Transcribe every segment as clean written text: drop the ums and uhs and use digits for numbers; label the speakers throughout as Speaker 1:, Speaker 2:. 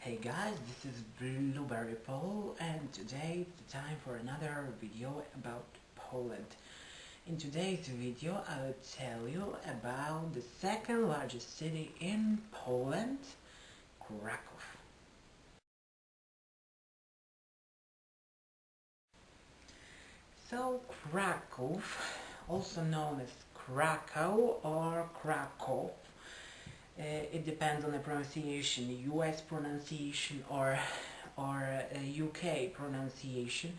Speaker 1: Hey guys, this is Blueberry Paul, and today it's time for another video about Poland. In today's video I will tell you about the second largest city in Poland, Krakow. So Krakow, also known as Cracow or Cracow, it depends on the pronunciation, US pronunciation or UK pronunciation.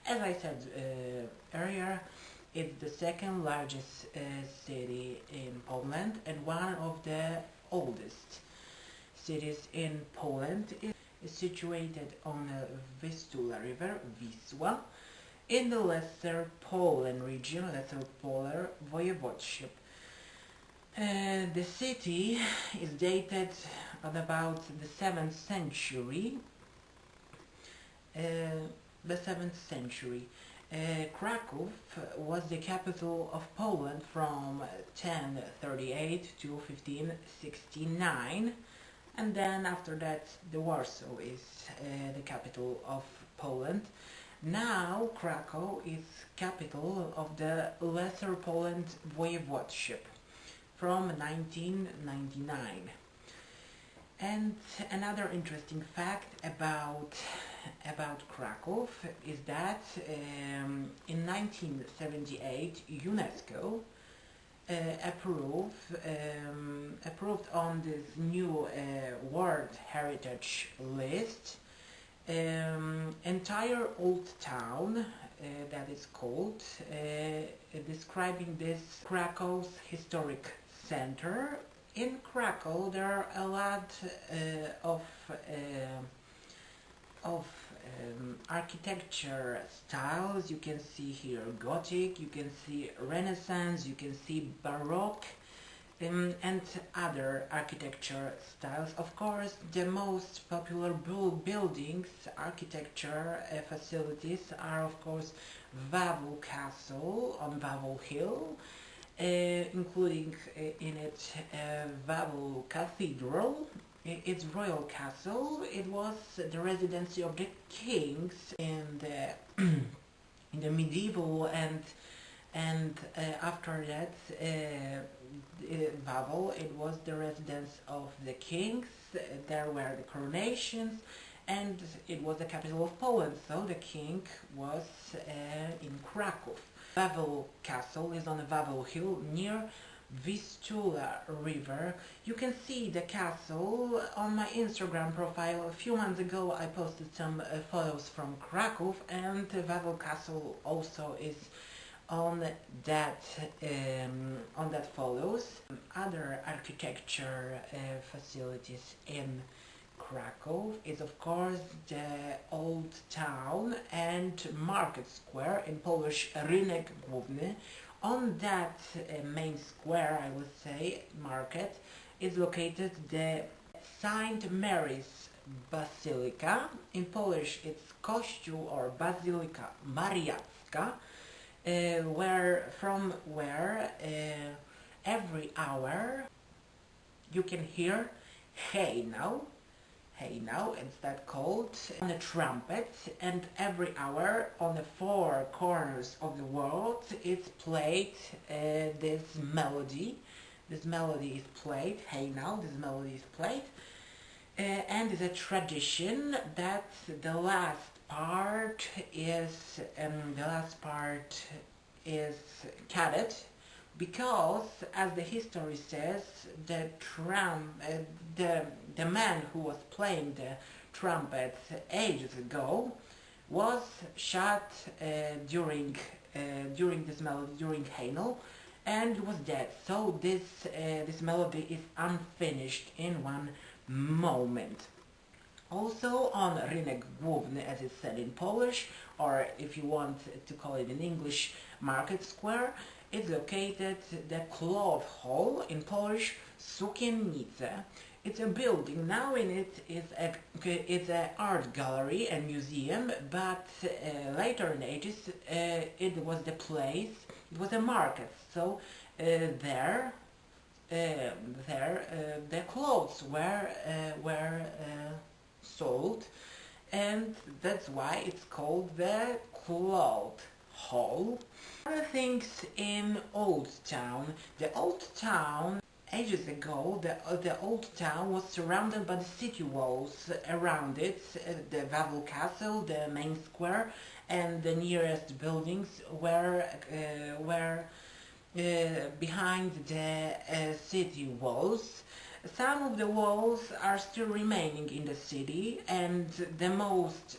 Speaker 1: As I said earlier, it's the second largest city in Poland and one of the oldest cities in Poland. It is situated on the Vistula River, Wisła, in the Lesser Poland region, Lesser Poland Voivodeship. The city is dated at about the 7th century. Kraków was the capital of Poland from 1038 to 1569, and then after that the Warsaw is the capital of Poland. Now Krakow is capital of the Lesser Poland Voivodeship from 1999. And another interesting fact about Krakow is that in 1978 UNESCO approved on this new World Heritage list entire Old Town that is called, describing this Krakow's historic center. In Krakow there are a lot of architecture styles. You can see here Gothic, you can see Renaissance, you can see Baroque, and other architecture styles. Of course, the most popular buildings, architecture facilities are of course Wawel Castle on Wawel Hill, including in it Wawel Cathedral. Its royal castle. It was the residency of the kings in the medieval and after that Wawel, it was the residence of the kings. There were the coronations, and it was the capital of Poland, so the king was in Kraków. Wawel Castle is on the Wawel Hill near Vistula River. You can see the castle on my Instagram profile. A few months ago I posted some photos from Kraków, and Wawel Castle also is on that photos. Other architecture facilities in Krakow is of course the Old Town and Market Square, in Polish Rynek Główny. On that main square, I would say, market, is located the Saint Mary's Basilica. In Polish it's Kościół or Bazylika Mariacka, from where every hour you can hear "Hey now," it's that called, on a trumpet, and every hour on the four corners of the world it's played this melody. This melody is played, "Hey now," this melody is played, and it's a tradition that the last part is cut, because, as the history says, the man who was playing the trumpet ages ago was shot during this melody, during Hainel, and was dead. So this melody is unfinished in one moment. Also on Rynek Główny, as it's said in Polish, or if you want to call it in English, Market Square, is located the Cloth Hall, in Polish Sukiennice. It's a building. Now in it is it's an art gallery and museum, but later in ages it was the place, it was a market. So there the clothes were sold, and that's why it's called the Cloth Hall. Other things in Old Town. The Old Town, ages ago, the Old Town was surrounded by the city walls around it, the Wawel Castle, the main square, and the nearest buildings were behind the city walls. Some of the walls are still remaining in the city, and the most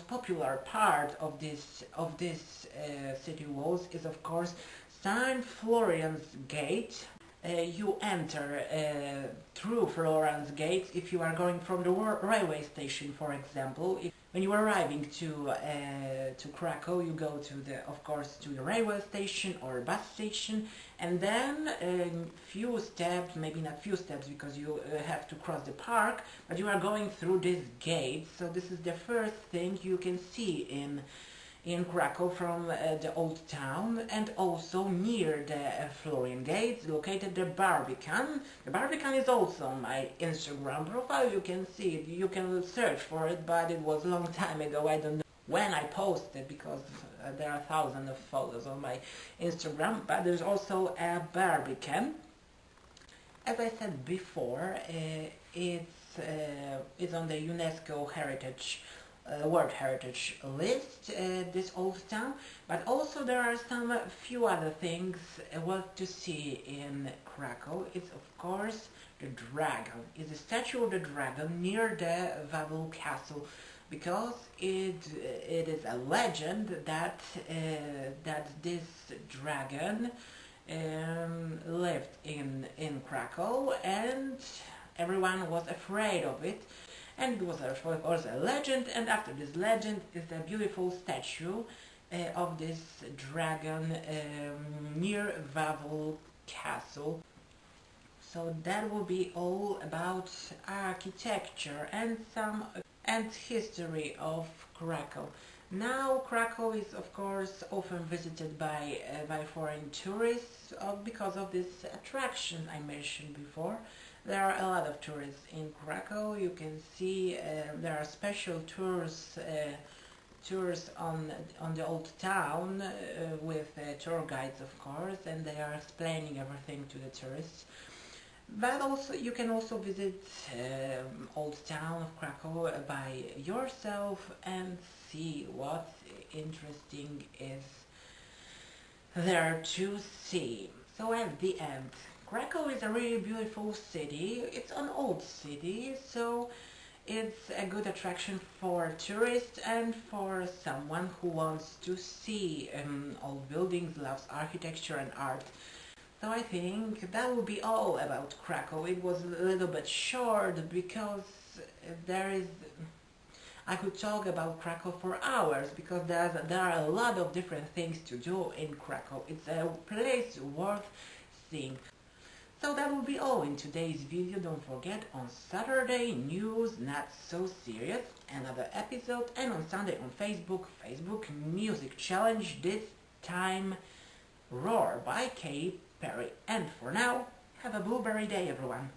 Speaker 1: popular part of this city walls is, of course, Saint Florian's Gate. You enter through Florian's Gate if you are going from the railway station, for example. When you are arriving to Cracow, you go to of course, to the railway station or bus station, and then few steps, maybe not few steps because you have to cross the park, but you are going through this gate. So this is the first thing you can see in Cracow from the Old Town. And also near the Florian Gate located the Barbican. The Barbican is also on my Instagram profile, you can see it, you can search for it, but it was a long time ago, I don't know when I posted, because there are thousands of photos on my Instagram. But there's also a Barbican. As I said before, it's on the UNESCO World Heritage list, this Old Town, but also there are some few other things worth to see in Cracow. It's, of course, the dragon. It's a statue of the dragon near the Wawel Castle, because it is a legend that this dragon lived in Cracow, and everyone was afraid of it. And it was, of course, a legend, and after this legend is a beautiful statue of this dragon near Wawel Castle. So that will be all about architecture and history of Cracow. Now Cracow is, of course, often visited by foreign tourists because of this attraction I mentioned before. There are a lot of tourists in Cracow. You can see there are special tours on the Old Town with tour guides, of course, and they are explaining everything to the tourists. But also you can also visit Old Town of Cracow by yourself and see what interesting is there to see. So at the end, Cracow is a really beautiful city. It's an old city, so it's a good attraction for tourists and for someone who wants to see old buildings, loves architecture and art. So I think that will be all about Cracow. It was a little bit short because I could talk about Cracow for hours, because there are a lot of different things to do in Cracow. It's a place worth seeing. So that will be all in today's video. Don't forget, on Saturday, news not so serious, another episode, and on Sunday on Facebook Music Challenge, this time Roar by Katy Perry. And for now, have a blueberry day, everyone.